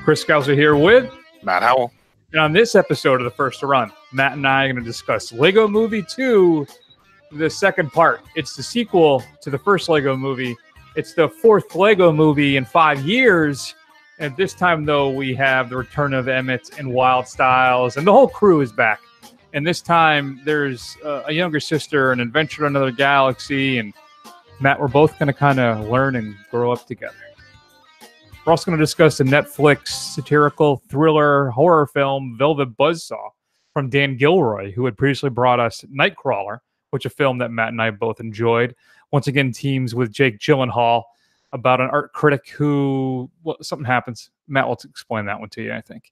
Chris Scouser here with Matt Howell. And on this episode of The First Run, Matt and I are going to discuss Lego Movie 2, the second part. It's the sequel to the first Lego movie. It's the fourth Lego movie in 5 years. And this time, though, we have the return of Emmett and Wyldstyle, and the whole crew is back. And this time, there's a younger sister, an adventure to another galaxy. And Matt, we're both going to kind of learn and grow up together. We're also going to discuss the Netflix satirical thriller horror film Velvet Buzzsaw from Dan Gilroy, who had previously brought us Nightcrawler, which is a film that Matt and I both enjoyed. Once again, teams with Jake Gyllenhaal about an art critic who, well, something happens. Matt will explain that one to you, I think,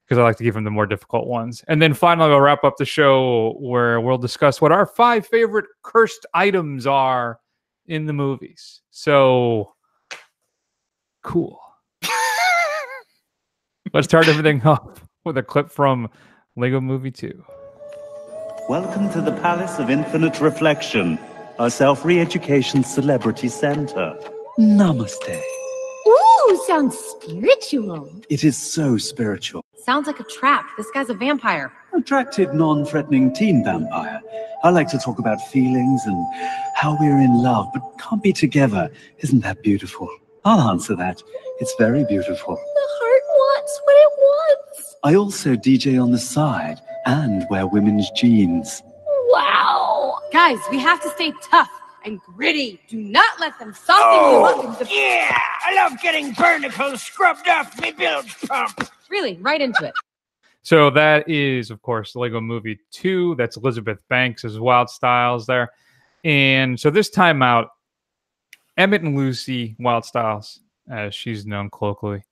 because I like to give him the more difficult ones. And then finally, we'll wrap up the show where we'll discuss what our 5 favorite cursed items are in the movies. So, cool. Let's start everything off with a clip from Lego Movie 2. Welcome to the Palace of Infinite Reflection, our self-re-education celebrity center. Namaste. Ooh, sounds spiritual. It is so spiritual. Sounds like a trap. This guy's a vampire. Attractive, non-threatening teen vampire. I like to talk about feelings and how we're in love, but can't be together. Isn't that beautiful? I'll answer that. It's very beautiful. The heart wants what it wants. I also DJ on the side and wear women's jeans. Wow. Guys, we have to stay tough and gritty. Do not let them soften you up into... Yeah, I love getting barnacles scrubbed off me bilge pump. Really, right into it. So that is, of course, Lego Movie 2. That's Elizabeth Banks as Wyldstyle there. And so this time out, Emmett and Lucy Wyldstyle, as she's known colloquially.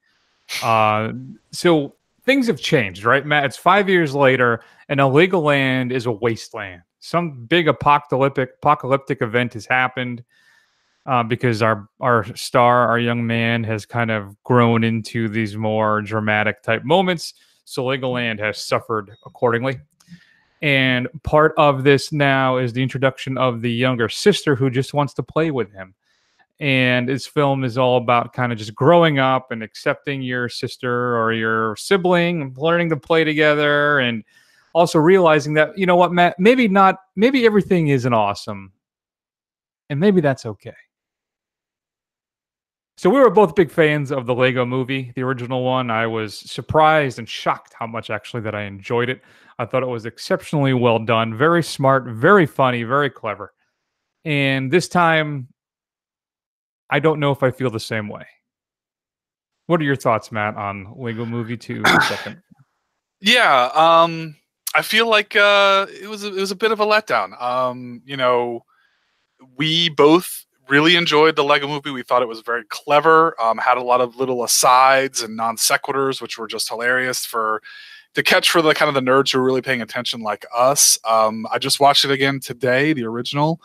So things have changed, right, Matt? It's 5 years later, and Legoland is a wasteland. Some big apocalyptic event has happened because our star, our young man, has kind of grown into these more dramatic type moments. So Legoland has suffered accordingly. And part of this now is the introduction of the younger sister who just wants to play with him. And this film is all about kind of just growing up and accepting your sister or your sibling and learning to play together, and also realizing that, you know what, Matt, maybe everything isn't awesome, and maybe that's okay. So we were both big fans of the Lego movie, the original one. I was surprised and shocked how much actually that I enjoyed it. I thought it was exceptionally well done, very smart, very funny, very clever. And this time, I don't know if I feel the same way. What are your thoughts, Matt, on Lego Movie 2 second? Yeah, I feel like it was a bit of a letdown. We both really enjoyed the Lego movie. We thought it was very clever. Had a lot of little asides and non sequiturs, which were just hilarious to catch for the kind of the nerds who are really paying attention, like us. I just watched it again today, the original,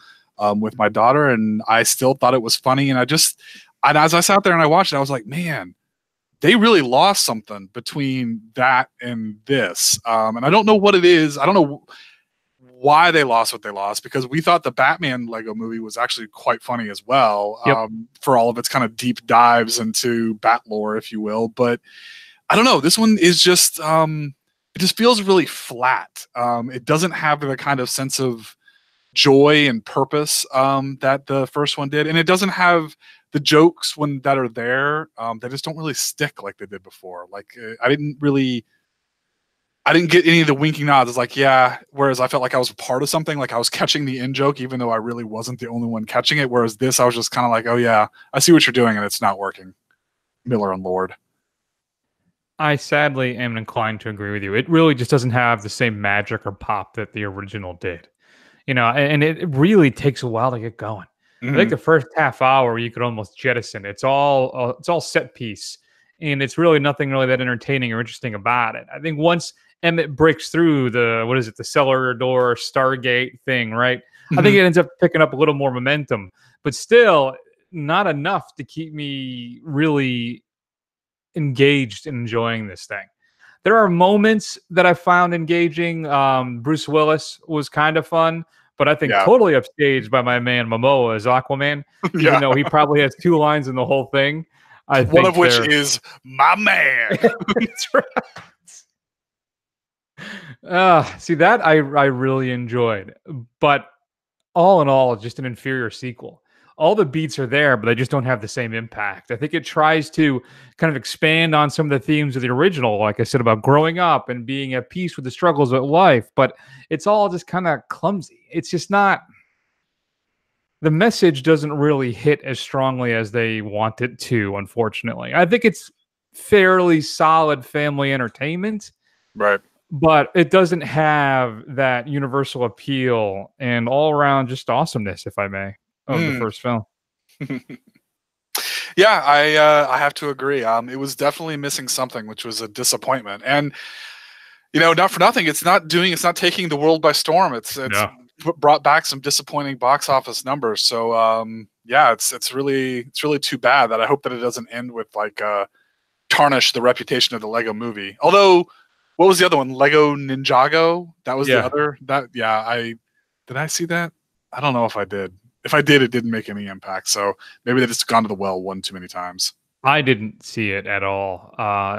with my daughter, and I still thought it was funny. And as I sat there and I watched it, I was like, man, they really lost something between that and this. And I don't know what it is. I don't know why they lost what they lost, because we thought the Batman Lego movie was actually quite funny as well. Yep. For all of its kind of deep dives into Bat lore, if you will. But I don't know. This one is just, it just feels really flat. It doesn't have the kind of sense of joy and purpose that the first one did, and it doesn't have the jokes that are there. They just don't really stick like they did before. Like I didn't get any of the winking nods. It's like, yeah. Whereas I felt like I was a part of something, like I was catching the in joke, even though I really wasn't the only one catching it. Whereas this, I was just kind of like, oh yeah, I see what you're doing, and it's not working. Miller and Lord. I sadly am inclined to agree with you. It really just doesn't have the same magic or pop that the original did. You know, and it really takes a while to get going. Mm-hmm. I think the first half hour you could almost jettison. It's all set piece, and it's really nothing really that entertaining or interesting about it. I think once Emmett breaks through the cellar door Stargate thing, right? Mm-hmm. I think it ends up picking up a little more momentum, but still not enough to keep me really engaged in enjoying this thing. There are moments that I found engaging. Bruce Willis was kind of fun, but I think totally upstaged by my man Momoa as Aquaman. Even though he probably has 2 lines in the whole thing. I think one of which is my man. That's right. See, that I really enjoyed, but all in all, just an inferior sequel. All the beats are there, but they just don't have the same impact. I think it tries to kind of expand on some of the themes of the original, like I said, about growing up and being at peace with the struggles of life, but it's all just kind of clumsy. It's just not, the message doesn't really hit as strongly as they want it to, unfortunately. I think it's fairly solid family entertainment. Right. But it doesn't have that universal appeal and all around just awesomeness, if I may, of the first film. Yeah, I have to agree. It was definitely missing something, which was a disappointment. And not for nothing, it's not taking the world by storm. It's brought back some disappointing box office numbers. So it's really too bad. That I hope that it doesn't end with tarnish the reputation of the Lego Movie. Although, what was the other one? Lego Ninjago? That was the other. Did I see that? I don't know if I did. If I did, it didn't make any impact. So maybe they just gone to the well one too many times. I didn't see it at all.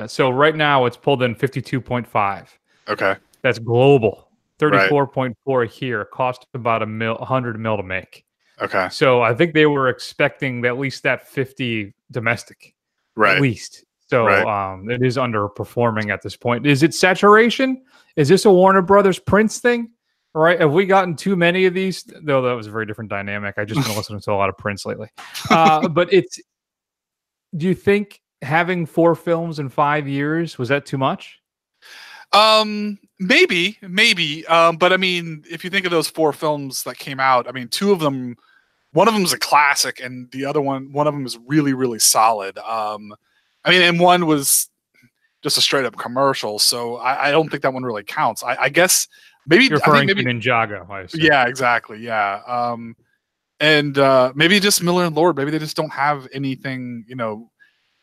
So right now it's pulled in 52.5. Okay. That's global. 34.4 here. Cost about $100 million to make. Okay. So I think they were expecting at least that 50 domestic. Right. At least. So it is underperforming at this point. Is it saturation? Is this a Warner Brothers Prince thing? Right? Have we gotten too many of these? Though that was a very different dynamic. I just been listening to a lot of Prince lately. But do you think having 4 films in 5 years, was that too much? Maybe. But I mean, if you think of those 4 films that came out, I mean, 2 of them, one of them is a classic and the other one of them is really, really solid. And one was just a straight up commercial, so I don't think that one really counts. I guess maybe you're referring to Ninjago. I assume. Yeah, exactly. Yeah, and maybe just Miller and Lord. Maybe they just don't have anything.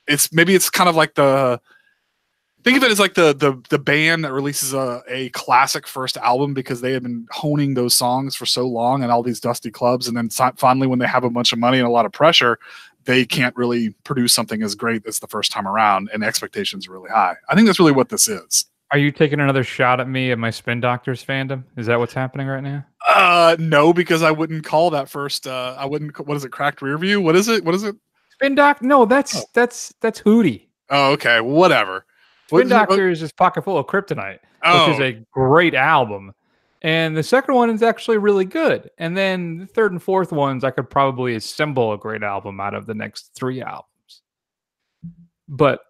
It's kind of like think of it as like the band that releases a classic first album because they have been honing those songs for so long and all these dusty clubs, and then finally when they have a bunch of money and a lot of pressure, they can't really produce something as great as the first time around, and expectations are really high. I think that's really what this is. Are you taking another shot at me and my Spin Doctors fandom? Is that what's happening right now? No, because I wouldn't call that first. What is it? Cracked rear view? What is it? Spin Doc? No, that's Hootie. Oh, okay. Whatever. Spin Doctors is Pocket Full of Kryptonite, which is a great album. And the second one is actually really good. And then the third and fourth ones, I could probably assemble a great album out of the next 3 albums. But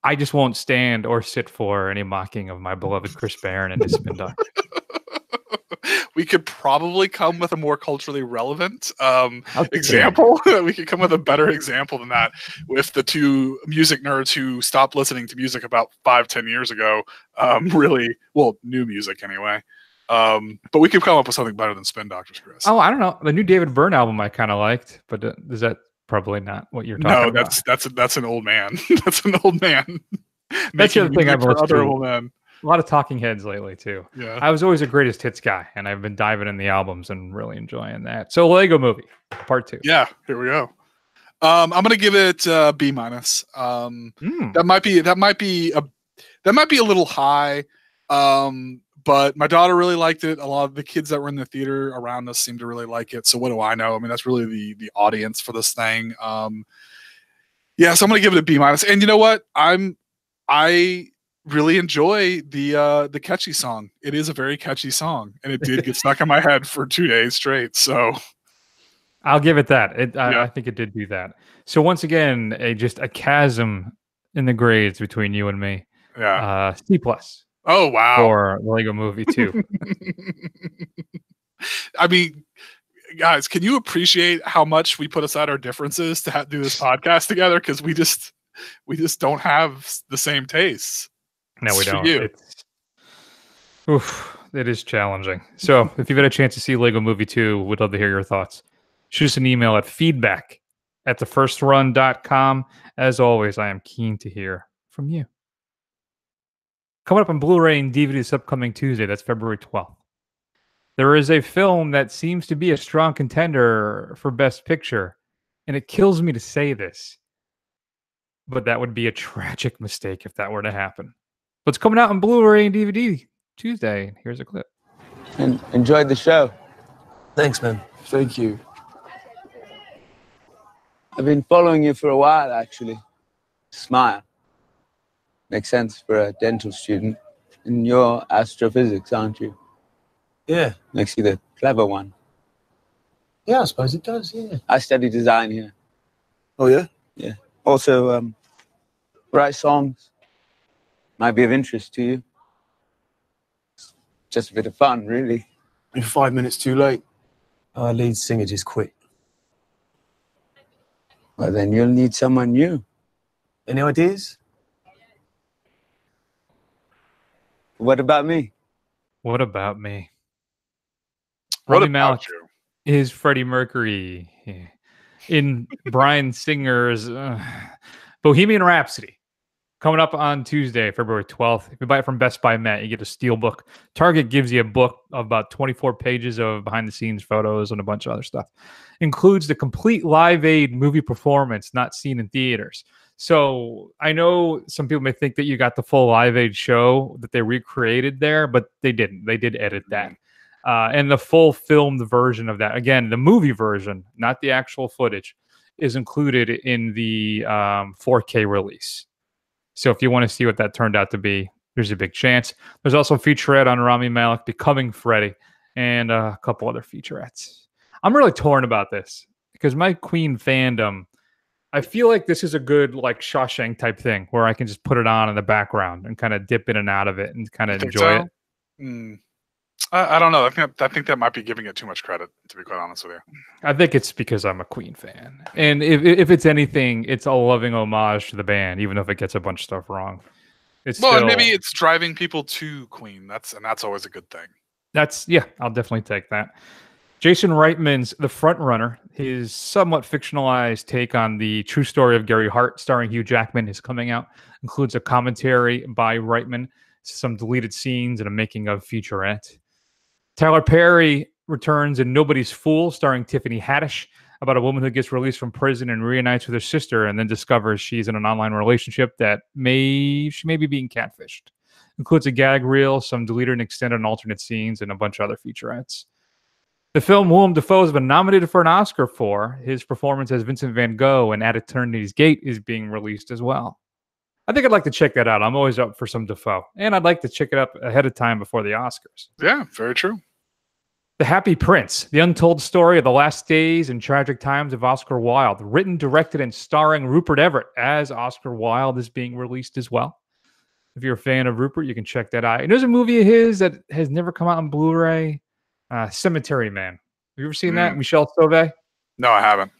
I just won't stand or sit for any mocking of my beloved Chris Barron and his Spin Doctors. We could probably come with a more culturally relevant example. We could come with a better example than that with the 2 music nerds who stopped listening to music about 5-10 years ago. New music anyway. But we could come up with something better than Spin Doctors, Chris. Oh, I don't know. The new David Byrne album I kind of liked, but is that probably not what you're talking about? No, that's an old man. That's an old man. That's the other thing I've listened to. Old men. A lot of Talking Heads lately too. Yeah, I was always a greatest hits guy, and I've been diving in the albums and really enjoying that. So, Lego Movie Part 2. Yeah, here we go. I'm gonna give it B-. That might be a little high. But my daughter really liked it. A lot of the kids that were in the theater around us seemed to really like it. So what do I know? I mean, that's really the audience for this thing. So I'm gonna give it a B-. And you know what? I really enjoy the catchy song. It is a very catchy song, and it did get stuck in my head for 2 days straight. So I'll give it that. I think it did do that. So once again, just a chasm in the grades between you and me. Yeah. C+. Oh wow! For Lego Movie 2. I mean, guys, can you appreciate how much we put aside our differences to do this podcast together? Because we just don't have the same tastes. No, we don't. It is challenging. So if you've had a chance to see Lego Movie 2, we'd love to hear your thoughts. Shoot us an email at feedback@thefirstrun.com. As always, I am keen to hear from you. Coming up on Blu-ray and DVD this upcoming Tuesday, that's February 12th. There is a film that seems to be a strong contender for Best Picture, and it kills me to say this. but that would be a tragic mistake if that were to happen. But it's coming out on Blu-ray and DVD Tuesday. Here's a clip. And enjoyed the show. Thanks, man. Thank you. I've been following you for a while, actually. Smile. Makes sense for a dental student. And you're astrophysics, aren't you? Yeah. Makes you the clever one. Yeah, I suppose it does, yeah. I study design here. Oh, yeah? Yeah. Also, write songs. Might be of interest to you. Just a bit of fun, really. You're 5 minutes too late. Our lead singer just quit. Well, then you'll need someone new. Any ideas? What about me? What about me? What Rami about Malek you? is Freddie Mercury in Bryan Singer's Bohemian Rhapsody. Coming up on Tuesday, February 12th. If you buy it from Best Buy Met, you get a steel book. Target gives you a book of about 24 pages of behind-the-scenes photos and a bunch of other stuff. Includes the complete Live Aid movie performance not seen in theaters. So I know some people may think that you got the full Live Aid show that they recreated there, but they didn't. They did edit that. And the full filmed version of that, again, the movie version, not the actual footage, is included in the 4K release. So if you want to see what that turned out to be, there's a big chance. There's also a featurette on Rami Malek becoming Freddie and a couple other featurettes. I'm really torn about this because my Queen fandom, I feel like this is a good like Shawshank type thing where I can just put it on in the background and kind of dip in and out of it and kind of enjoy it. I don't know. I think that might be giving it too much credit, to be quite honest with you. I think it's because I'm a Queen fan. And if it's anything, it's a loving homage to the band, even if it gets a bunch of stuff wrong. It's Well, still, and maybe it's driving people to Queen. That's always a good thing. yeah, I'll definitely take that. Jason Reitman's The Front Runner, his somewhat fictionalized take on the true story of Gary Hart, starring Hugh Jackman, is coming out. Includes a commentary by Reitman, some deleted scenes, and a making of featurette. Tyler Perry returns in Nobody's Fool, starring Tiffany Haddish, about a woman who gets released from prison and reunites with her sister and then discovers she's in an online relationship that she may be being catfished. Includes a gag reel, some deleted and extended and alternate scenes, and a bunch of other featurettes. The film Willem Dafoe has been nominated for an Oscar for. His performance as Vincent van Gogh in At Eternity's Gate is being released as well. I think I'd like to check that out. I'm always up for some Dafoe. And I'd like to check it up ahead of time before the Oscars. Yeah, very true. The Happy Prince, the untold story of the last days and tragic times of Oscar Wilde, written, directed, and starring Rupert Everett as Oscar Wilde, is being released as well. If you're a fan of Rupert, you can check that out. And there's a movie of his that has never come out on Blu-ray, Cemetery Man. Have you ever seen that? Michel Sauvé? No, I haven't.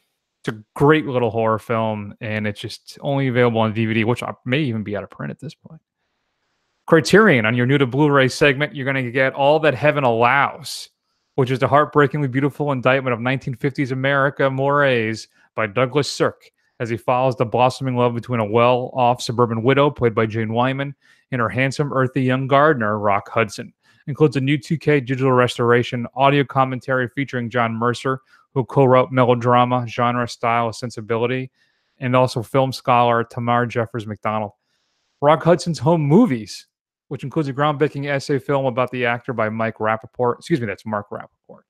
It's a great little horror film, and it's just only available on DVD, which may even be out of print at this point. Criterion, on your new to Blu-ray segment, you're going to get All That Heaven Allows, which is the heartbreakingly beautiful indictment of 1950s America mores by Douglas Sirk, as he follows the blossoming love between a well-off suburban widow, played by Jane Wyman, and her handsome, earthy young gardener, Rock Hudson. Includes a new 2K digital restoration, audio commentary featuring John Mercer, who co-wrote Melodrama, Genre, Style, Sensibility, and also film scholar Tamar Jeffers McDonald. Rock Hudson's Home Movies, which includes a groundbreaking essay film about the actor by Mike Rappaport. Excuse me, that's Mark Rappaport.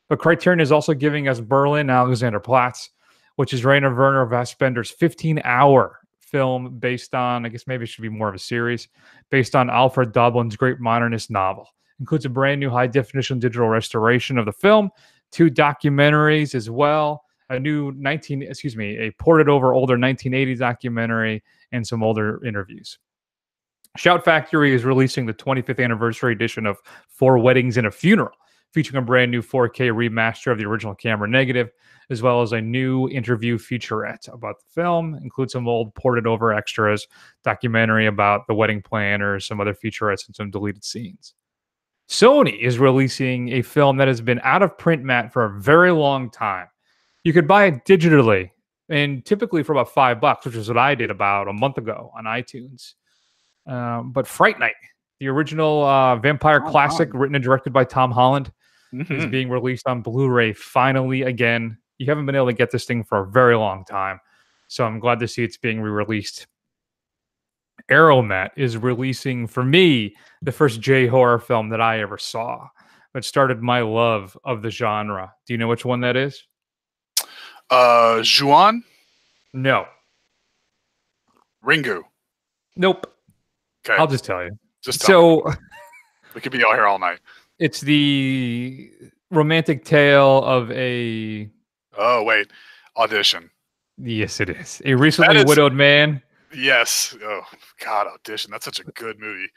But Criterion is also giving us Berlin, Alexanderplatz, which is Rainer Werner Fassbender's 15-hour film based on, I guess maybe it should be more of a series, based on Alfred Doblin's great modernist novel. Includes a brand new high-definition digital restoration of the film, 2 documentaries as well, a ported over older 1980s documentary, and some older interviews. Shout Factory is releasing the 25th anniversary edition of 4 Weddings and a Funeral, featuring a brand new 4K remaster of the original camera negative, as well as a new interview featurette about the film. Includes some old ported over extras, documentary about the wedding planners, some other featurettes, and some deleted scenes. Sony is releasing a film that has been out of print, Matt, for a very long time. You could buy it digitally, and typically for about $5, which is what I did about a month ago on iTunes. But Fright Night, the original vampire classic, written and directed by Tom Holland, is being released on Blu-ray finally again. You haven't been able to get this thing for a very long time. So I'm glad to see it's being re-released. Aeromet is releasing, for me, the first J horror film that I ever saw. That started my love of the genre. Do you know which one that is? Juan? No. Ringu. Nope. Okay. I'll just tell you. Just tell me. We could be all here all night. It's the romantic tale of a... Oh, wait. Audition. Yes, it is. A recently widowed man. Yes. Oh, God, Audition. That's such a good movie.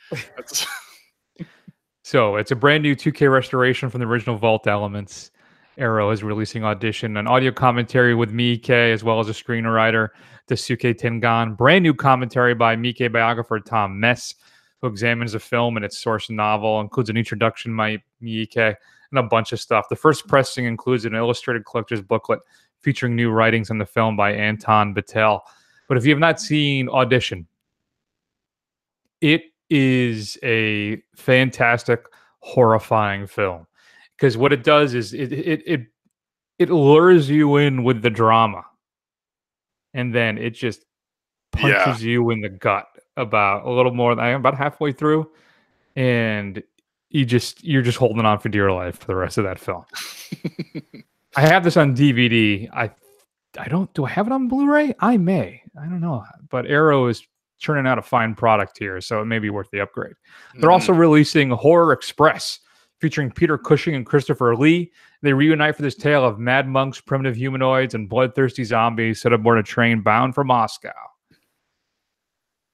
So it's a brand new 2K restoration from the original Vault Elements. Arrow is releasing Audition, an audio commentary with Mike, as well as a screenwriter, Daisuke Tengan. Brand new commentary by Mike biographer Tom Mess, who examines the film and its source novel, includes an introduction by Mike, and a bunch of stuff. The first pressing includes an illustrated collector's booklet featuring new writings on the film by Anton Batel. But if you have not seen Audition, it is a fantastic, horrifying film. Because what it does is it lures you in with the drama, and then it just punches you in the gut about a little more than about halfway through, and you're just holding on for dear life for the rest of that film. I have this on DVD. Do I have it on Blu-ray? I may. I don't know. But Arrow is churning out a fine product here, so it may be worth the upgrade. They're also releasing Horror Express, featuring Peter Cushing and Christopher Lee. They reunite for this tale of mad monks, primitive humanoids, and bloodthirsty zombies set aboard a train bound for Moscow.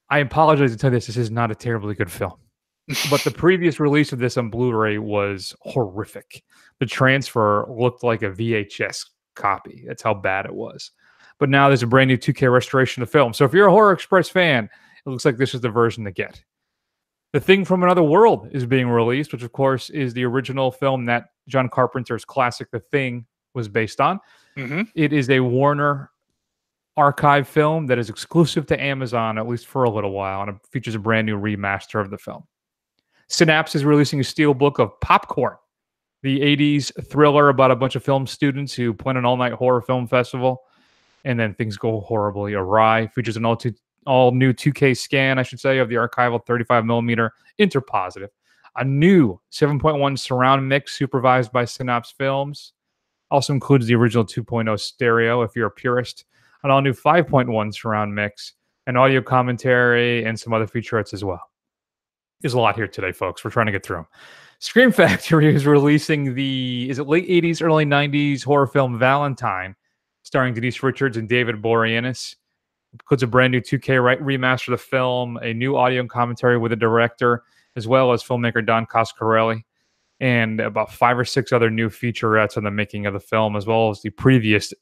I apologize to tell you this is not a terribly good film. But the previous release of this on Blu-ray was horrific. The transfer looked like a VHS copy. That's how bad it was. But now there's a brand new 2K restoration of the film. So if you're a Horror Express fan, it looks like this is the version to get. The Thing from Another World is being released, which of course is the original film that John Carpenter's classic The Thing was based on. Mm-hmm. It is a Warner archive film that is exclusive to Amazon, at least for a little while, and it features a brand new remaster of the film. Synapse is releasing a steelbook of Popcorn, the 80s thriller about a bunch of film students who plan an all-night horror film festival, and then things go horribly awry. Features an all-new 2K scan, I should say, of the archival 35mm interpositive. A new 7.1 surround mix supervised by Synapse Films. Also includes the original 2.0 stereo, if you're a purist. An all-new 5.1 surround mix, an audio commentary, and some other featurettes as well. There's a lot here today, folks. We're trying to get through them. Scream Factory is releasing the late 80s, early 90s horror film Valentine, starring Denise Richards and David Boreanaz. It includes a brand new 2K remaster of the film, a new audio commentary with the director, as well as filmmaker Don Coscarelli, and about 5 or 6 other new featurettes on the making of the film, as well as the previous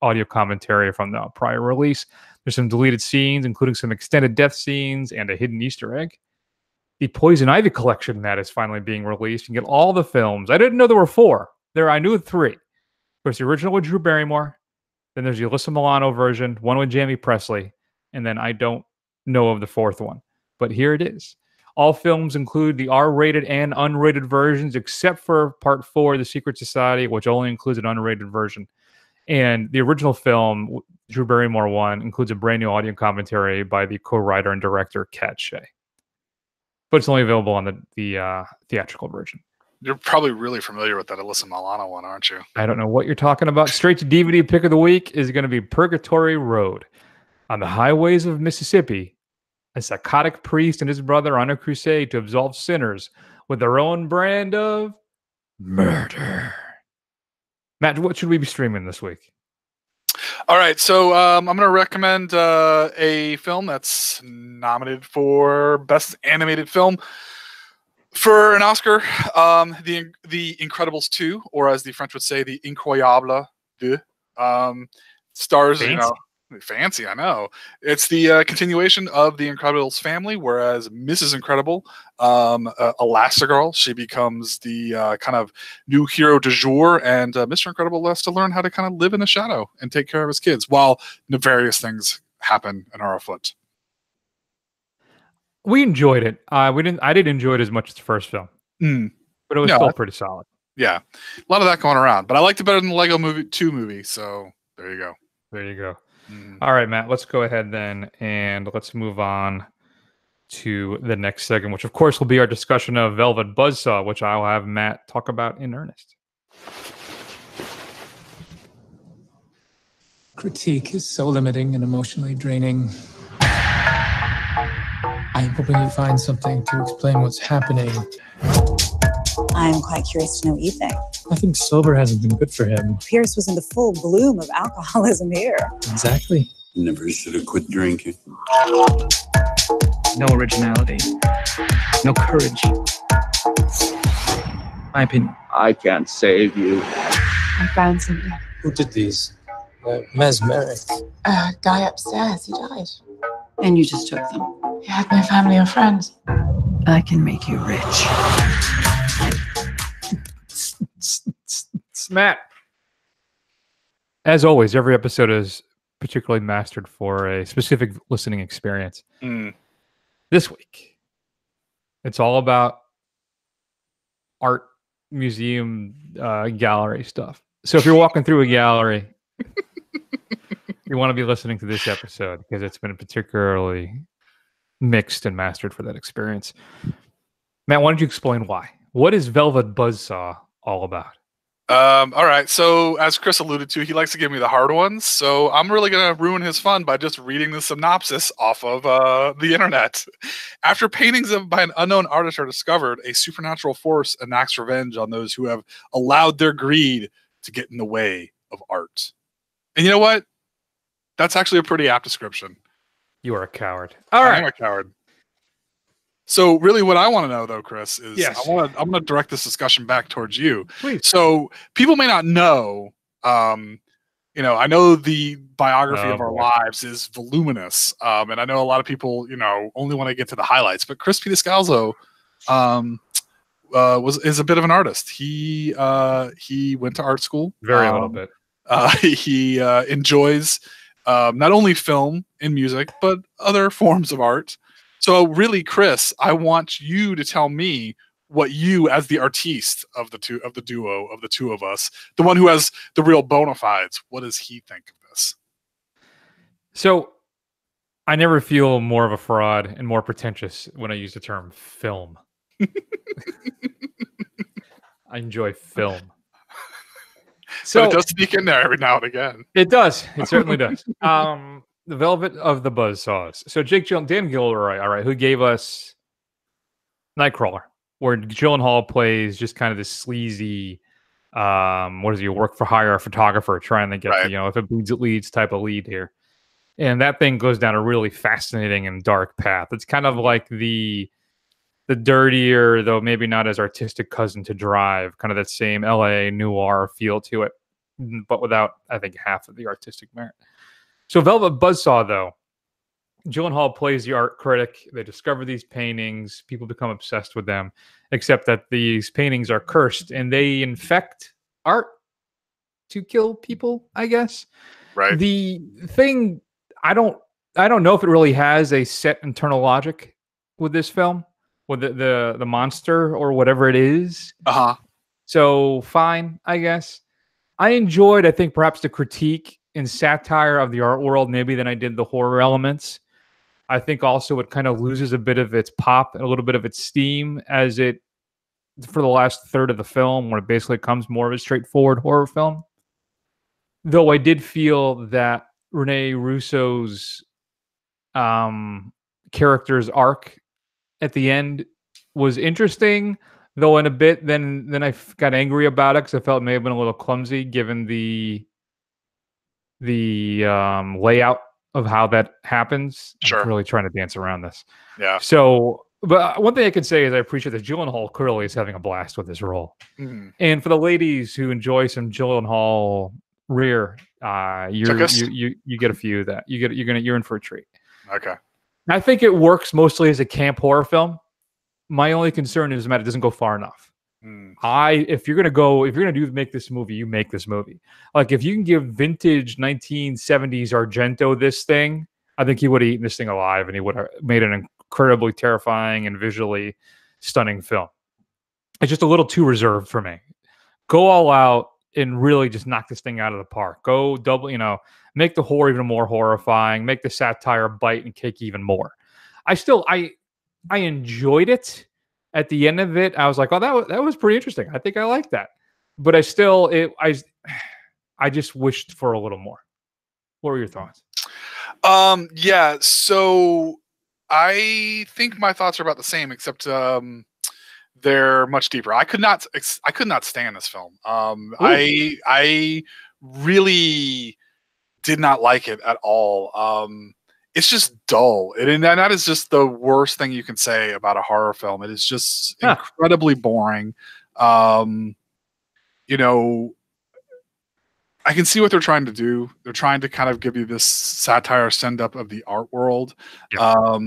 audio commentary from the prior release. There's some deleted scenes, including some extended death scenes and a hidden Easter egg. The Poison Ivy collection that is finally being released. You can get all the films. I didn't know there were 4. I knew 3. There's the original with Drew Barrymore. Then there's the Alyssa Milano version, one with Jamie Presley, and then I don't know of the 4th one. But here it is. All films include the R-rated and unrated versions, except for Part 4, The Secret Society, which only includes an unrated version. And the original film, Drew Barrymore one, includes a brand new audio commentary by the co-writer and director, Kat Shea. But it's only available on the theatrical version. You're probably really familiar with that Alyssa Milano one, aren't you? I don't know what you're talking about. Straight to DVD pick of the week is going to be Purgatory Road. On the highways of Mississippi, a psychotic priest and his brother are on a crusade to absolve sinners with their own brand of murder. Matt, what should we be streaming this week? All right, so I'm going to recommend a film that's nominated for Best Animated Film for an Oscar. The Incredibles 2, or as the French would say, The Incroyable 2, stars, Fancy. Fancy, I know. It's the continuation of the Incredibles family, whereas Mrs. Incredible, Elastigirl, she becomes the kind of new hero du jour, and Mr. Incredible has to learn how to kind of live in the shadow and take care of his kids while nefarious things happen and are afoot. We enjoyed it. I didn't enjoy it as much as the first film, but it was still pretty solid. Yeah, a lot of that going around, but I liked it better than the Lego Movie 2 movie. So there you go. There you go. All right, Matt, let's go ahead then and let's move on to the next segment, which of course will be our discussion of Velvet Buzzsaw, which I'll have Matt talk about in earnest. Critique is so limiting and emotionally draining. I'm hoping you find something to explain what's happening. I'm quite curious to know what you think. I think sober hasn't been good for him. Pierce was in the full bloom of alcoholism here. Exactly. Never should have quit drinking. No originality. No courage. My opinion. I can't save you. I found something. Who did these? Mesmeric. A guy upstairs, he died. And you just took them. He had no family or friends. I can make you rich. Matt, as always, every episode is particularly mastered for a specific listening experience. This week, it's all about art, museum, gallery stuff. So if you're walking through a gallery, you want to be listening to this episode because it's been particularly mixed and mastered for that experience. Matt, why don't you explain why? What is Velvet Buzzsaw all about? All right. So as Chris alluded to, he likes to give me the hard ones. So I'm really going to ruin his fun by just reading the synopsis off of the internet. After paintings by an unknown artist are discovered, a supernatural force enacts revenge on those who have allowed their greed to get in the way of art. And you know what? That's actually a pretty apt description. You are a coward. All right. I'm a coward. So really what I want to know though, Chris, is yes. I'm going to direct this discussion back towards you. Please. So people may not know, you know, I know the biography of our lives is voluminous. And I know a lot of people, you know, only want to get to the highlights, but Chris P. Descalzo, is a bit of an artist. He went to art school. Very little bit. He enjoys not only film and music, but other forms of art. So really, Chris, I want you to tell me what you, as the artiste of the two of us, the one who has the real bona fides, what does he think of this? So I never feel more of a fraud and more pretentious when I use the term film. I enjoy film. So it does sneak in there every now and again. It does. It certainly does. The Velvet of the Buzzsaws. So Dan Gilroy, all right, who gave us Nightcrawler, where Gyllenhaal plays just kind of this sleazy, what is he, work for hire photographer trying to get the, you know, if it bleeds, it leads type of lead here. And that thing goes down a really fascinating and dark path. It's kind of like the dirtier, though maybe not as artistic cousin to Drive, kind of that same LA noir feel to it, but without, I think, half of the artistic merit. So Velvet Buzzsaw, though, Gyllenhaal plays the art critic. They discover these paintings. People become obsessed with them, except that these paintings are cursed and they infect art to kill people, I guess. Right. The thing, I don't know if it really has a set internal logic with this film, with the monster or whatever it is. So fine, I guess. I enjoyed, I think, perhaps the critique and satire of the art world maybe than I did the horror elements. I think also it kind of loses a bit of its pop and a little bit of its steam as it, for the last third of the film, when it basically becomes more of a straightforward horror film. Though I did feel that Rene Russo's character's arc at the end was interesting, though in a bit then I got angry about it because I felt it may have been a little clumsy given the layout of how that happens. Sure. I'm really trying to dance around this. Yeah. So, but one thing I can say is I appreciate that Gyllenhaal clearly is having a blast with this role. And for the ladies who enjoy some Gyllenhaal rear, you get a few of that. You're in for a treat. Okay. I think it works mostly as a camp horror film. My only concern is, Matt, it doesn't go far enough. If you're gonna make this movie, you make this movie. Like if you can give vintage 1970s Argento this thing, I think he would have eaten this thing alive and he would have made an incredibly terrifying and visually stunning film. It's just a little too reserved for me. Go all out, and really just knock this thing out of the park. Go double, make the horror even more horrifying, make the satire bite and kick even more. I enjoyed it. At the end of it, I was like, oh, that was pretty interesting. I think I like that. But I just wished for a little more. What were your thoughts? Yeah, so I think my thoughts are about the same, except they're much deeper. I could not stand this film. I really did not like it at all. It's just dull. And that is just the worst thing you can say about a horror film. It is just incredibly boring. I can see what they're trying to do. They're trying to kind of give you this satire send-up of the art world. Yeah.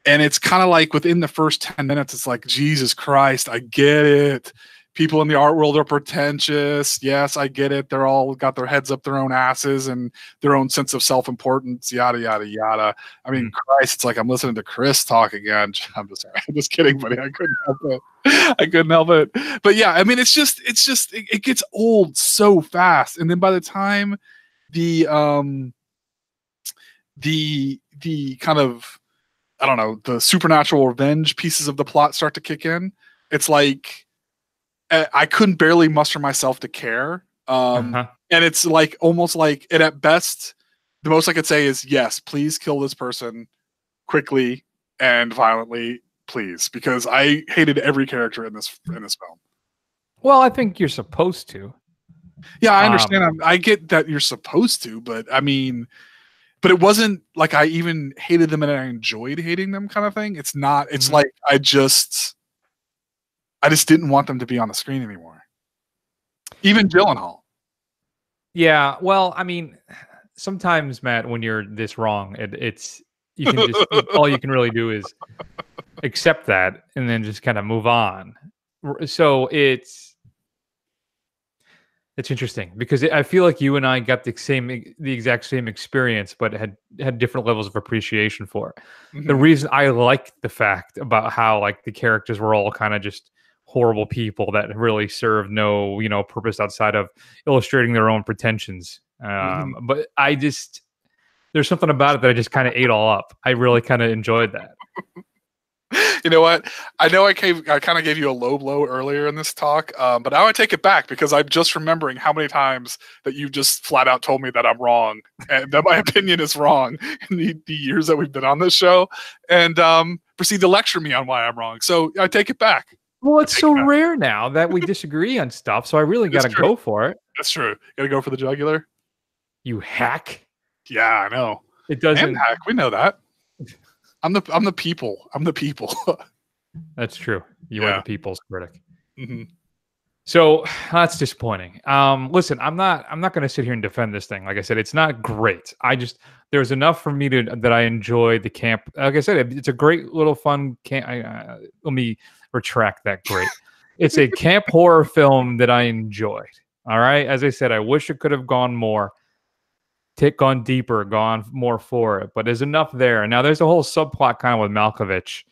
And it's kind of like within the first 10 minutes, it's like, Jesus Christ, I get it. People in the art world are pretentious. Yes, I get it. They're all got their heads up their own asses and their own sense of self-importance, yada, yada, yada. I mean, Christ, it's like I'm listening to Chris talk again. I'm just kidding, buddy. I couldn't help it. But yeah, I mean, it gets old so fast. And then by the time the kind of, I don't know, the supernatural revenge pieces of the plot start to kick in, it's like, I couldn't barely muster myself to care. And it's like almost like, and at best, the most I could say is, yes, please kill this person quickly and violently, please, because I hated every character in this film. Well, I think you're supposed to. Yeah, I understand. I get that you're supposed to, but I mean, but it wasn't like I even hated them and I enjoyed hating them kind of thing. It's not. It's like I just didn't want them to be on the screen anymore. Even Gyllenhaal. Yeah, well, I mean, sometimes, Matt, when you're this wrong, it's you can just all you can really do is accept that and then just kind of move on. So it's interesting because I feel like you and I got the exact same experience, but had different levels of appreciation for it. Mm-hmm. The reason I like the fact about how like the characters were all kind of just horrible people that really serve no, purpose outside of illustrating their own pretensions. But there's something about it that I just kind of ate all up. I really kind of enjoyed that. You know what? I know I kind of gave you a low blow earlier in this talk, but now I take it back because I'm just remembering how many times that you just flat out told me that I'm wrong and that my opinion is wrong in the years that we've been on this show, and proceed to lecture me on why I'm wrong. So I take it back. Well, it's so rare now that we disagree on stuff, so I really got to go for it. That's true. Got to go for the jugular. You hack. Yeah, I know. It doesn't hack. We know that. I'm the people. I'm the people. That's true. You are the people's critic. Mm-hmm. So that's disappointing. Listen, I'm not going to sit here and defend this thing. Like I said, it's not great. There's enough for me that I enjoy the camp. Like I said, it's a great little fun camp. Let me retract that. Great. It's a camp horror film that I enjoyed. All right. As I said, I wish it could have gone more. Gone deeper, gone more for it, but there's enough there. Now there's a whole subplot kind of with Malkovich,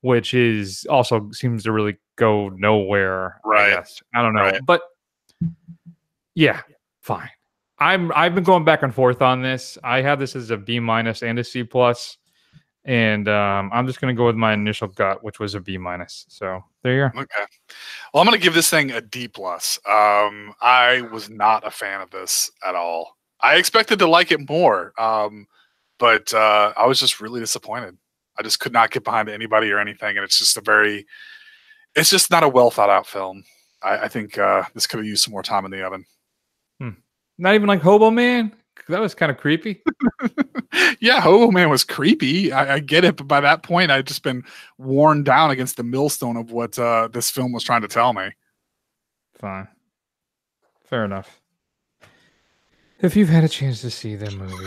which is also seems to really go nowhere. Right. I don't know, right. But yeah, fine. I've been going back and forth on this. I have this as a B- and a C+, and I'm just going to go with my initial gut, which was a B-. So there you are. Okay. Well, I'm going to give this thing a D+. I was not a fan of this at all. I expected to like it more, but I was just really disappointed. I just could not get behind anybody or anything, and it's just not a well thought out film. I think this could have used some more time in the oven. Not even like Hobo Man? That was kind of creepy. Yeah, Hobo Man was creepy. I get it, but by that point, I'd just been worn down against the millstone of what this film was trying to tell me. Fine. Fair enough. If you've had a chance to see the movie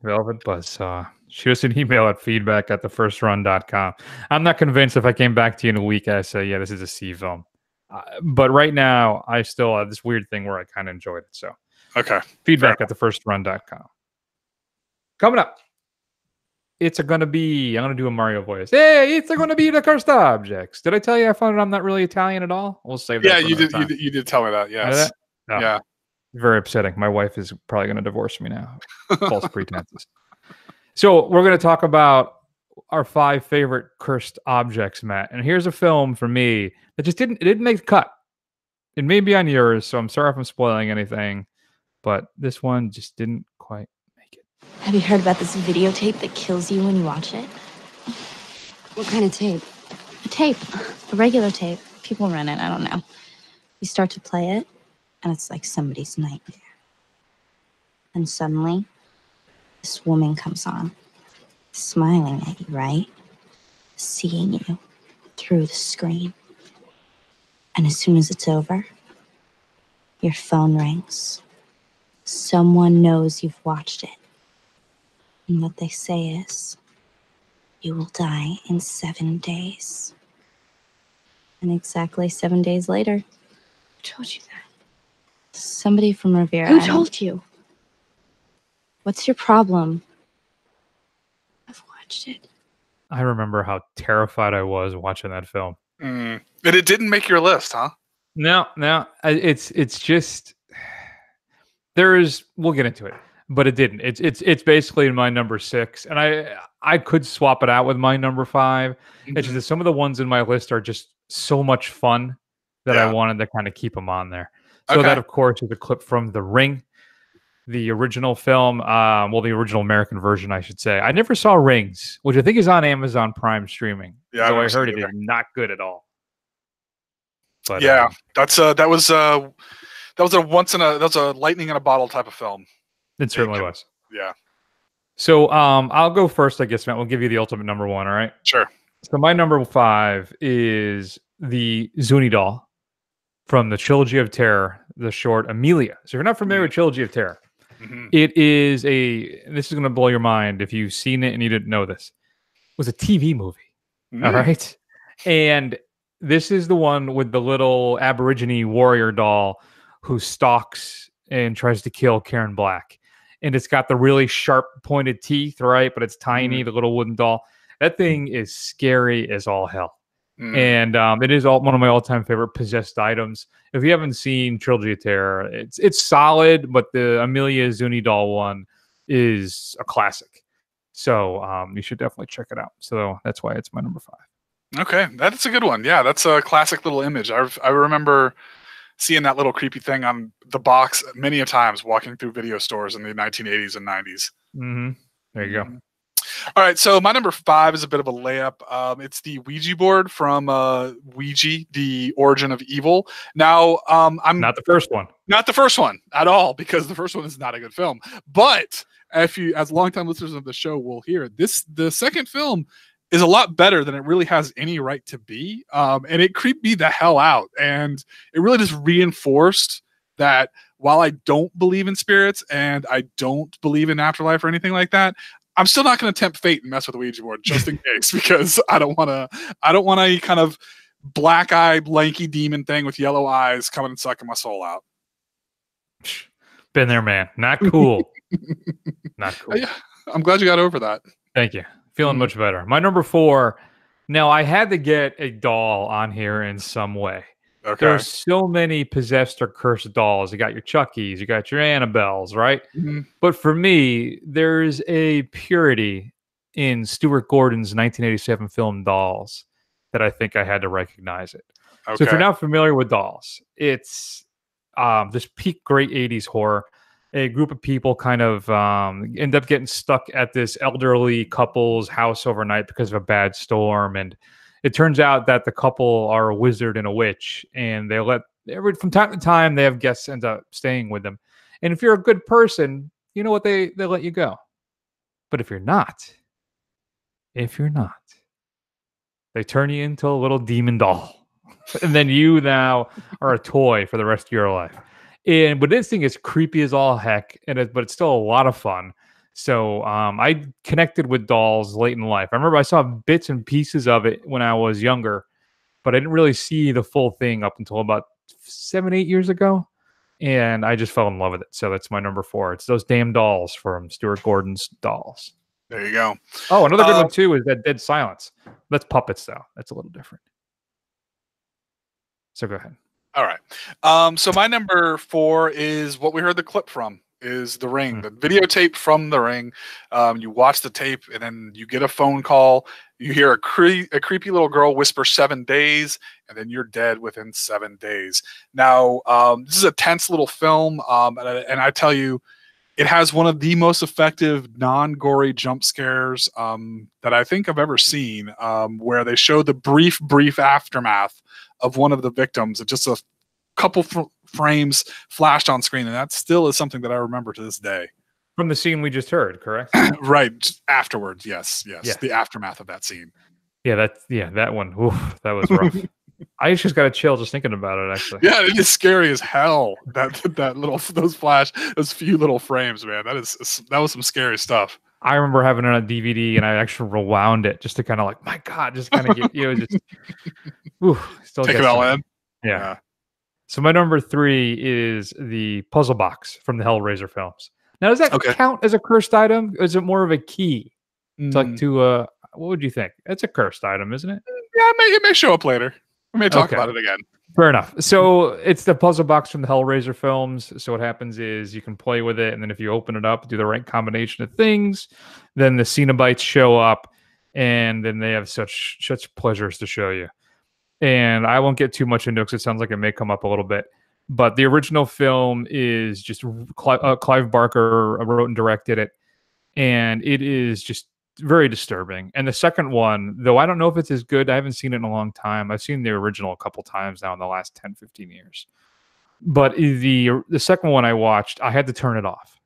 Velvet Buzzsaw, shoot us an email at feedback@thefirstrun.com. I'm not convinced if I came back to you in a week, I say, yeah, this is a C film. But right now, I still have this weird thing where I kind of enjoyed it. So, okay. Feedback@thefirstrun.com. Coming up, I'm going to do a Mario voice. Hey, it's going to be the cursed objects. Did I tell you I found out I'm not really Italian at all? We'll save that. Yeah, you did tell me that. Yes. No. Yeah. Very upsetting. My wife is probably going to divorce me now. False pretenses. So we're going to talk about our 5 favorite cursed objects, Matt. And here's a film for me that just didn't make the cut. It may be on yours, so I'm sorry if I'm spoiling anything, but this one just didn't quite make it. Have you heard about this videotape that kills you when you watch it? What kind of tape? A tape. A regular tape. People rent it, I don't know. You start to play it, and it's like somebody's nightmare. And suddenly, this woman comes on, smiling at you, right? Seeing you through the screen. And as soon as it's over, your phone rings. Someone knows you've watched it. And what they say is, you will die in 7 days. And exactly 7 days later, Who told you that? somebody from Rivera. Who told you? What's your problem? I've watched it. I remember how terrified I was watching that film. And it didn't make your list, huh? No, it's just we'll get into it, but it didn't. It's basically my number 6, and I could swap it out with my number 5. It's just that some of the ones in my list are just so much fun that I wanted to kind of keep them on there. So that, of course, is a clip from The Ring, the original film. Well, the original American version, I should say. I never saw Rings, which I think is on Amazon Prime streaming. Yeah, so I heard it is not good at all. But, yeah, that was a lightning in a bottle type of film. It certainly was. Yeah. So I'll go first, I guess, Matt. We'll give you the ultimate number 1, all right? Sure. So my number 5 is the Zuni doll from the Trilogy of Terror, the short Amelia. So if you're not familiar with Trilogy of Terror, it is this is going to blow your mind if you've seen it and you didn't know this. It was a TV movie, all right? And this is the one with the little Aborigine warrior doll who stalks and tries to kill Karen Black. And it's got the really sharp pointed teeth, right? But it's tiny, the little wooden doll. That thing is scary as all hell. And it is one of my all-time favorite possessed items. If you haven't seen Trilogy of Terror, it's solid, but the Amelia Zuni doll one is a classic. So you should definitely check it out. So that's why it's my number 5. Okay, that's a good one. Yeah, that's a classic little image. I remember seeing that little creepy thing on the box many a times walking through video stores in the 1980s and 90s. There you go. All right, so my number 5 is a bit of a layup. It's the Ouija board from Ouija, The Origin of Evil. Now, I'm not the first one. Not the first one at all, because the first one is not a good film. But as longtime listeners of the show will hear, the second film is a lot better than it really has any right to be. And it creeped me the hell out. And it really just reinforced that while I don't believe in spirits and I don't believe in afterlife or anything like that, I'm still not going to tempt fate and mess with the Ouija board just in case, because I don't want a kind of black-eyed, lanky demon thing with yellow eyes coming and sucking my soul out. Been there, man. Not cool. Not cool. Yeah, I'm glad you got over that. Thank you. Feeling much better. My number 4. Now, I had to get a doll on here in some way. Okay. There are so many possessed or cursed dolls. You got your Chuckies, you got your Annabelles, right? But for me, there's a purity in Stuart Gordon's 1987 film Dolls that I think I had to recognize it. Okay. So if you're not familiar with Dolls, it's this peak great 80s horror. A group of people kind of end up getting stuck at this elderly couple's house overnight because of a bad storm. And it turns out that the couple are a wizard and a witch, and they from time to time, they have guests end up staying with them. And if you're a good person, you know what, they let you go. But if you're not, they turn you into a little demon doll. And then you now are a toy for the rest of your life. But this thing is creepy as all heck, but it's still a lot of fun. So I connected with dolls late in life. I remember I saw bits and pieces of it when I was younger, but I didn't really see the full thing up until about 7-8 years ago. And I just fell in love with it. So that's my number 4. It's those damn dolls from Stuart Gordon's Dolls. There you go. Oh, another good one too is that Dead Silence. That's puppets though. That's a little different. So go ahead. All right. So my number 4 is what we heard the clip from. Is The Ring, the videotape from The Ring. You watch the tape, and then you get a phone call. You hear a creepy little girl whisper 7 days, and then you're dead within 7 days. Now, this is a tense little film, and I tell you, it has one of the most effective non-gory jump scares that I think I've ever seen, where they show the brief aftermath of one of the victims. It's just a couple frames flashed on screen, and that still is something that I remember to this day. From the scene we just heard, correct? Right, just afterwards, yes, Yeah. the aftermath of that scene. Yeah, that one. Oof, that was rough. I just got a chill just thinking about it. Actually, Yeah, it is scary as hell. Those few little frames, man. That was some scary stuff. I remember having it on DVD, and I actually rewound it just to kind of like, my God, just kind of get just still take it all in. Yeah. So my number 3 is the puzzle box from the Hellraiser films. Now, does that count as a cursed item? Or is it more of a key? What would you think? It's a cursed item, isn't it? Yeah, it may show up later. We may talk about it again. Fair enough. So it's the puzzle box from the Hellraiser films. So what happens is you can play with it, and then if you open it up, do the right combination of things, then the Cenobites show up, and then they have such pleasures to show you. And I won't get too much into it because it sounds like it may come up a little bit. But the original film is just Clive Barker wrote and directed it. And it is just very disturbing. And the second one, though I don't know if it's as good, I haven't seen it in a long time. I've seen the original a couple times now in the last 10, 15 years. But the second one I watched, I had to turn it off.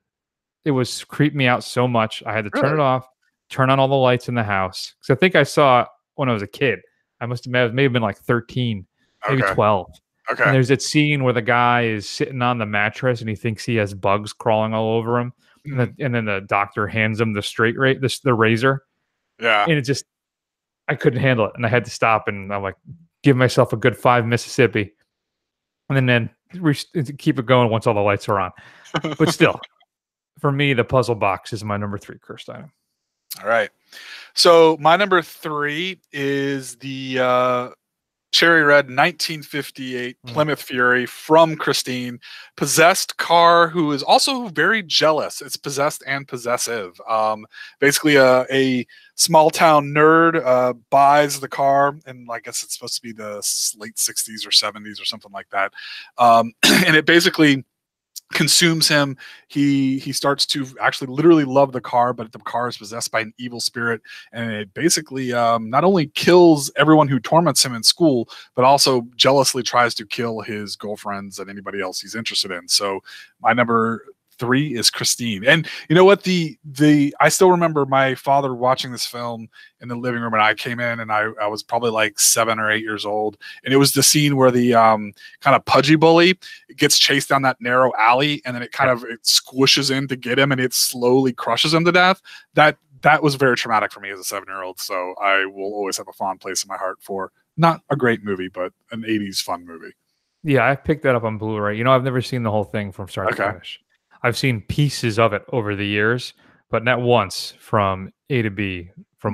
It was creeped me out so much. I had to turn it off, turn on all the lights in the house. Because I think I saw it when I was a kid. I may have been like 13, maybe 12. Okay. And there's that scene where the guy is sitting on the mattress and he thinks he has bugs crawling all over him. And then the doctor hands him the razor. Yeah. And I couldn't handle it. And I had to stop, and I'm like, give myself a good 5 Mississippi. And then keep it going once all the lights are on. But still, for me, the puzzle box is my number 3 cursed item. All right. So my number 3 is the cherry red 1958 Plymouth Fury from Christine. Possessed car who is also very jealous. It's possessed and possessive. Basically, a small town nerd buys the car, and I guess it's supposed to be the late 60s or 70s or something like that. And it basically consumes him. He starts to actually literally love the car, but the car is possessed by an evil spirit, and it basically not only kills everyone who torments him in school, but also jealously tries to kill his girlfriends and anybody else he's interested in. So my number 3 is Christine. And you know what? I still remember my father watching this film in the living room, and I came in, and I was probably like 7 or 8 years old. And it was the scene where the kind of pudgy bully gets chased down that narrow alley, and then it squishes in to get him, and it slowly crushes him to death. That was very traumatic for me as a 7-year-old. So I will always have a fond place in my heart for not a great movie, but an 80s fun movie. Yeah, I picked that up on Blu-ray. I've never seen the whole thing from start to finish. I've seen pieces of it over the years, but not once from A to B. But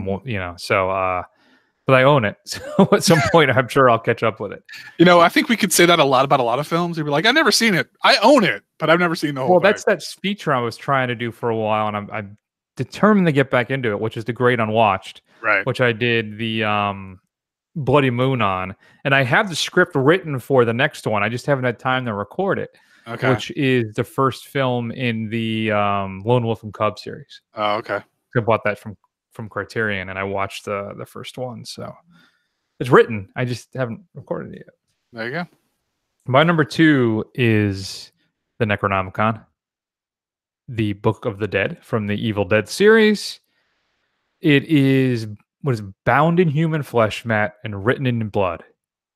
I own it. So at some point, I'm sure I'll catch up with it. I think we could say that about a lot of films. You'd be like, I've never seen it. I own it, but I've never seen the whole thing. Well, that's that feature I was trying to do for a while, and I'm determined to get back into it, which is the Great Unwatched, right? Which I did the Bloody Moon on, and I have the script written for the next one. I just haven't had time to record it. Okay. Which is the first film in the Lone Wolf and Cub series. Oh, okay. I bought that from Criterion, and I watched the first one. So it's written. I just haven't recorded it yet. There you go. My number 2 is the Necronomicon, the Book of the Dead from the Evil Dead series. It is bound in human flesh, Matt, and written in blood.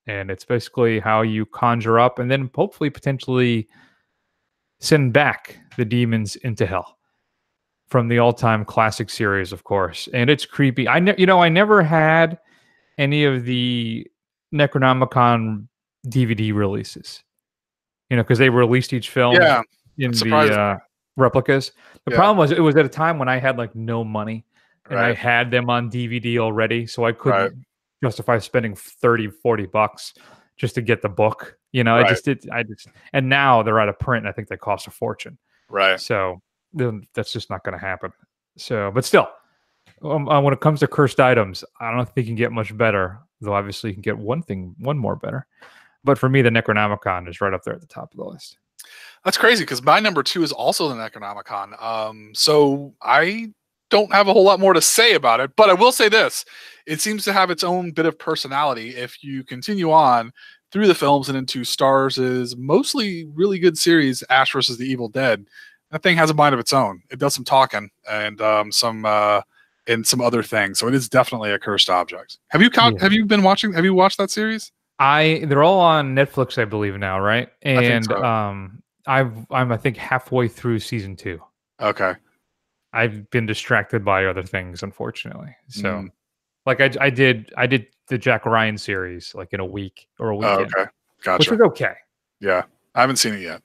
And it's basically how you conjure up and then hopefully potentially send back the demons into hell from the all-time classic series, of course. And it's creepy. I never had any of the Necronomicon DVD releases, because they released each film in the replicas. The problem was it was at a time when I had no money, and I had them on DVD already, so I couldn't justify spending $30-40 just to get the book. You know, Right. and now they're out of print. And I think they cost a fortune. Right. So that's just not going to happen. So, but still, when it comes to cursed items, I don't think you can get much better. Though obviously you can get one more better. But for me, the Necronomicon is right up there at the top of the list. That's crazy because my number 2 is also the Necronomicon. So I don't have a whole lot more to say about it, but I will say this. It seems to have its own bit of personality if you continue on through the films and into Starz' mostly really good series, Ash vs. the Evil Dead. That thing has a mind of its own. It does some talking and some other things. So it is definitely a cursed object. Have you watched that series? They're all on Netflix, I believe now, right? And I think so. I'm I think halfway through season 2. Okay. I've been distracted by other things, unfortunately. So, like I did the Jack Ryan series like in a week or a weekend. Okay, gotcha. Which was okay. Yeah, I haven't seen it yet.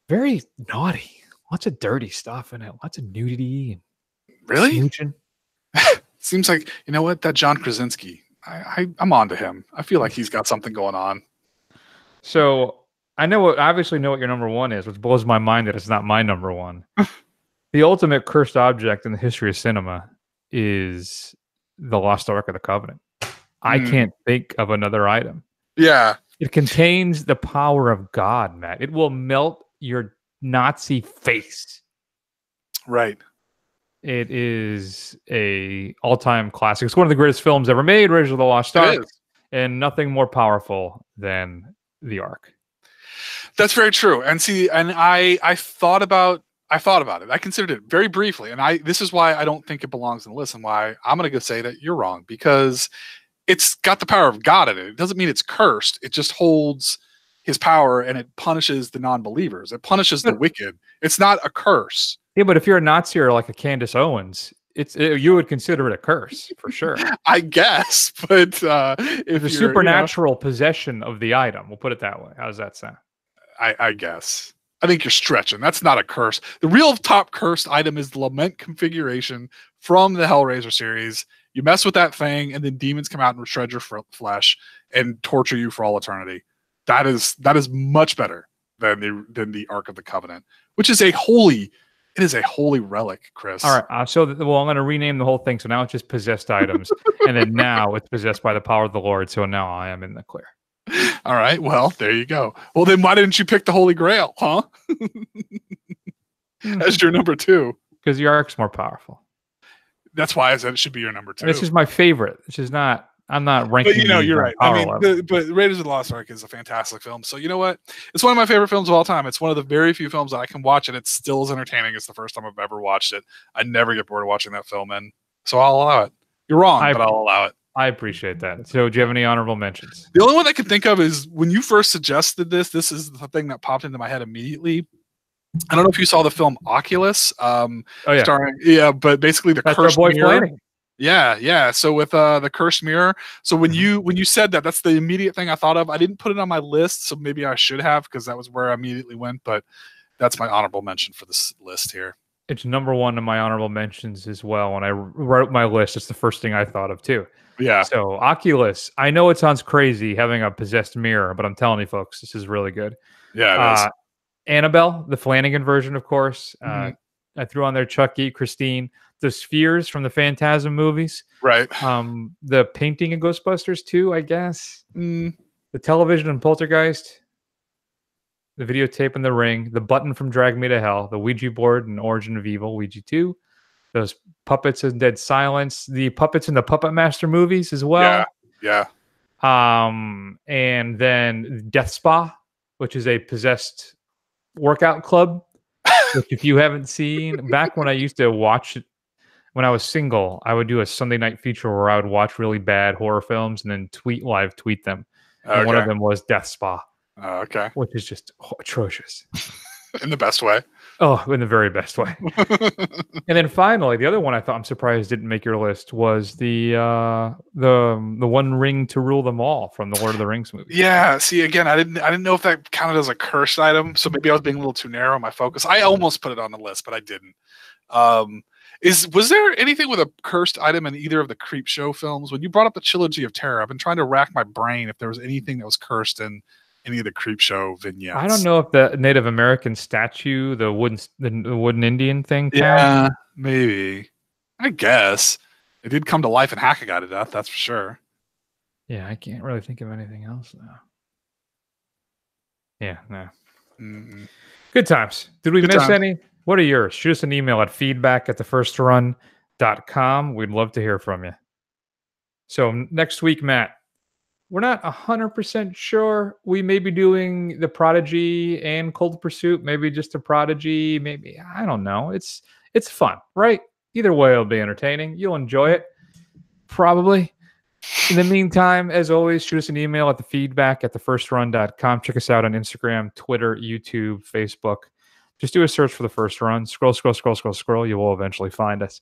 Very naughty. Lots of dirty stuff in it. Lots of nudity. And really? Smooching. Seems like, you know what? That John Krasinski, I'm on to him. I feel like he's got something going on. So I obviously know what your number 1 is, which blows my mind that it's not my number 1. The ultimate cursed object in the history of cinema is the Lost Ark of the Covenant. I can't think of another item. Yeah. It contains the power of God, Matt. It will melt your Nazi face. Right. It is a all-time classic. It's one of the greatest films ever made, Raiders of the Lost Ark, and nothing more powerful than the Ark. That's very true. And see, and I thought about it. I considered it very briefly, and this is why I don't think it belongs in the list, and why I'm going to say that you're wrong, because it's got the power of God in it. It doesn't mean it's cursed. It just holds his power, and it punishes the non-believers. It punishes the wicked. It's not a curse. Yeah, but if you're a Nazi or like a Candace Owens, you would consider it a curse for sure. I guess, but if the supernatural possession of the item, we'll put it that way. How does that sound? I guess. I think you're stretching. That's not a curse. The real top cursed item is the Lament configuration from the Hellraiser series. You mess with that thing, and then demons come out and shred your flesh and torture you for all eternity. That is much better than the Ark of the Covenant, which is a holy relic, Chris. All right. I'm going to rename the whole thing. So now it's just possessed items, and then now it's possessed by the power of the Lord. So now I am in the clear. All right. Well, there you go. Well, then why didn't you pick the Holy Grail, huh? As your number 2. Because the Ark's more powerful. That's why I said it should be your number 2. And this is my favorite. Which is not. I'm not ranking. But you're right. I mean, but Raiders of the Lost Ark is a fantastic film. So you know what? It's one of my favorite films of all time. It's one of the very few films that I can watch and it's still as entertaining as the first time I've ever watched it. I never get bored of watching that film, and so I'll allow it. You're wrong, but I'll allow it. I appreciate that. So do you have any honorable mentions? The only one I can think of is when you first suggested this is the thing that popped into my head immediately. I don't know if you saw the film Oculus. But basically the cursed mirror. Yeah. So with the cursed mirror. So when you said that, that's the immediate thing I thought of. I didn't put it on my list, so maybe I should have, because that was where I immediately went. But that's my honorable mention for this list here. It's number 1 in my honorable mentions as well. When I wrote my list, it's the first thing I thought of too. Yeah. So Oculus, I know it sounds crazy having a possessed mirror, but I'm telling you folks, this is really good. Yeah, it is. Annabelle, the Flanagan version, of course. I threw on there Chucky, Christine, the spheres from the Phantasm movies. Right. The painting in Ghostbusters 2, I guess. The television in Poltergeist. The videotape in The Ring. The button from Drag Me to Hell. The Ouija board in Origin of Evil, Ouija 2. Those puppets in Dead Silence. The puppets in the Puppet Master movies as well. Yeah. And then Death Spa, which is a possessed workout club. Which if you haven't seen, back when I used to watch it, when I was single, I would do a Sunday night feature where I would watch really bad horror films and then live tweet them. And one of them was Death Spa. Okay. Which is just atrocious. In the best way. Oh, in the very best way. And then finally, the other one I'm surprised didn't make your list was the One Ring to Rule Them All from the Lord of the Rings movie. Yeah. See, again, I didn't know if that counted as a cursed item, so maybe I was being a little too narrow in my focus. I almost put it on the list, but I didn't. Was there anything with a cursed item in either of the Creepshow films? When you brought up the Trilogy of Terror, I've been trying to rack my brain if there was anything that was cursed in any of the creep show vignettes. I don't know if the Native American statue, the wooden Indian thing counts. Yeah, maybe. I guess. It did come to life and hack a guy to death, that's for sure. Yeah, I can't really think of anything else now. Yeah, no. Good times. Did we miss any? What are yours? Shoot us an email at feedback@thefirstrun.com. We'd love to hear from you. So next week, Matt, we're not 100% sure. We may be doing The Prodigy and Cold Pursuit. Maybe just a Prodigy. Maybe, I don't know. It's fun, right? Either way, it'll be entertaining. You'll enjoy it. Probably. In the meantime, as always, shoot us an email at thefirstrun.com. Check us out on Instagram, Twitter, YouTube, Facebook. Just do a search for The First Run. Scroll. You will eventually find us.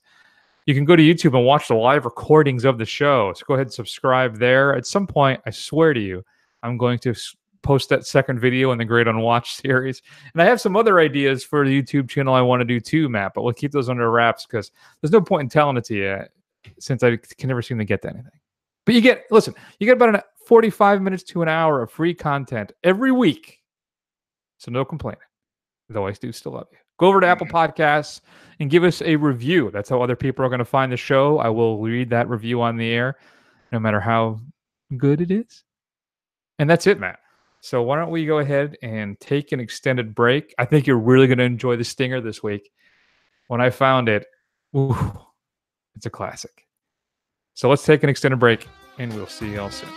You can go to YouTube and watch the live recordings of the show. So go ahead and subscribe there. At some point, I swear to you, I'm going to post that second video in the Great Unwatched series. And I have some other ideas for the YouTube channel I want to do too, Matt, but we'll keep those under wraps because there's no point in telling it to you since I can never seem to get to anything. But you get about 45 minutes to an hour of free content every week. So no complaining. Though I do still love you. Go over to Apple Podcasts and give us a review. That's how other people are going to find the show. I will read that review on the air, no matter how good it is. And that's it, Matt. So why don't we go ahead and take an extended break? I think you're really going to enjoy the stinger this week. When I found it, it's a classic. So let's take an extended break, and we'll see you all soon.